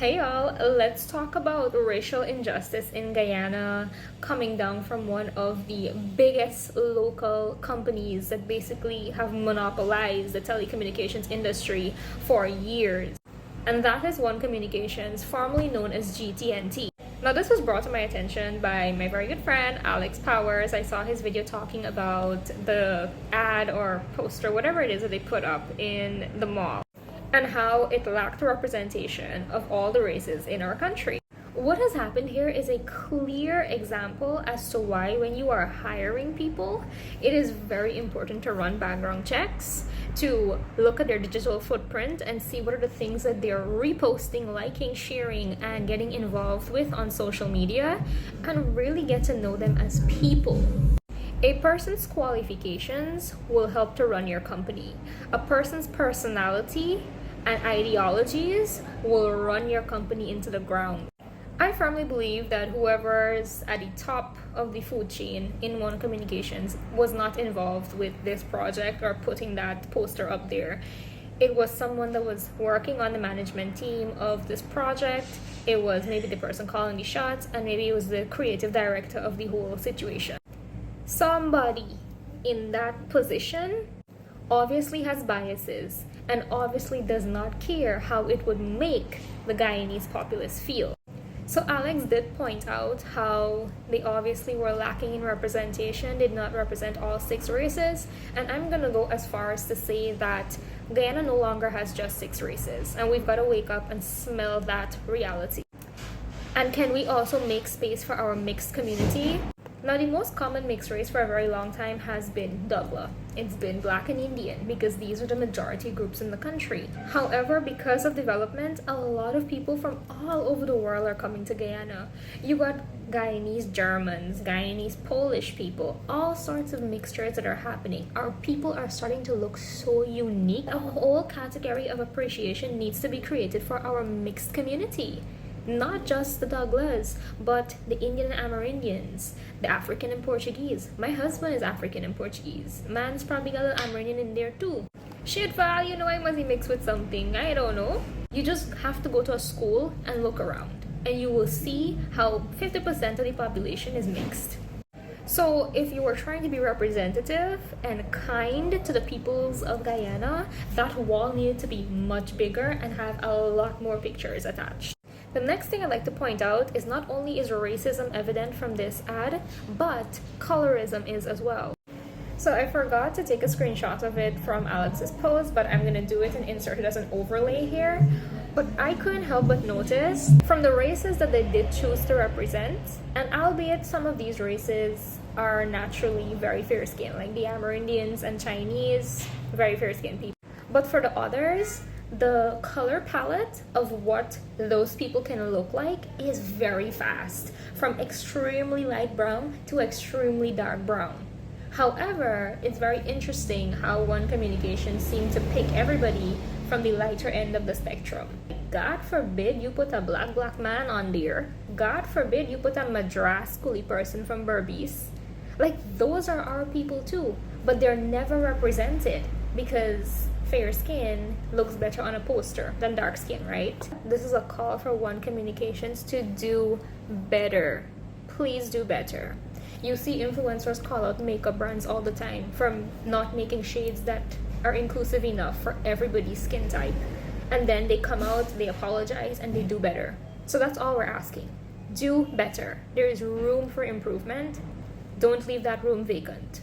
Hey y'all, let's talk about racial injustice in Guyana coming down from one of the biggest local companies that basically have monopolized the telecommunications industry for years. And that is One Communications, formerly known as GTT. Now, this was brought to my attention by my very good friend Alex Powers. I saw his video talking about the ad or poster, whatever it is that they put up in the mall, and how it lacked representation of all the races in our country. What has happened here is a clear example as to why, when you are hiring people, it is very important to run background checks, to look at their digital footprint and see what are the things that they're reposting, liking, sharing, and getting involved with on social media, and really get to know them as people. A person's qualifications will help to run your company. A person's personality and ideologies will run your company into the ground. I firmly believe that whoever's at the top of the food chain in One Communications was not involved with this project or putting that poster up there. It was someone that was working on the management team of this project. It was maybe the person calling the shots, and maybe it was the creative director of the whole situation. Somebody in that position obviously has biases and obviously does not care how it would make the Guyanese populace feel. So Alex did point out how they obviously were lacking in representation, did not represent all 6 races, and I'm gonna go as far as to say that Guyana no longer has just 6 races, and we've got to wake up and smell that reality. And can we also make space for our mixed community? Now, the most common mixed race for a very long time has been Dougla. It's been Black and Indian because these are the majority groups in the country. However, because of development, a lot of people from all over the world are coming to Guyana. You got Guyanese Germans, Guyanese Polish people, all sorts of mixtures that are happening. Our people are starting to look so unique. A whole category of appreciation needs to be created for our mixed community. Not just the Douglas, but the Indian and Amerindians, the African and Portuguese. My husband is African and Portuguese. Man's probably got a little Amerindian in there too. Shit, Val, you know I must be mixed with something. I don't know. You just have to go to a school and look around, and you will see how 50% of the population is mixed. So if you were trying to be representative and kind to the peoples of Guyana, that wall needed to be much bigger and have a lot more pictures attached. The next thing I'd like to point out is not only is racism evident from this ad, but colorism is as well. So I forgot to take a screenshot of it from Alex's post, but I'm gonna do it and insert it as an overlay here. But I couldn't help but notice from the races that they did choose to represent, and albeit some of these races are naturally very fair-skinned, like the Amerindians and Chinese, very fair-skinned people. But for the others, the color palette of what those people can look like is very fast, from extremely light brown to extremely dark brown. However, it's very interesting how One Communication seemed to pick everybody from the lighter end of the spectrum. God forbid you put a black man on there. God forbid you put a Madras coolie person from Berbice. Like, those are our people too, but they're never represented because fair skin looks better on a poster than dark skin, right? This is a call for One Communications to do better. Please do better. You see influencers call out makeup brands all the time for not making shades that are inclusive enough for everybody's skin type. And then they come out, they apologize, and they do better. So that's all we're asking. Do better. There is room for improvement. Don't leave that room vacant.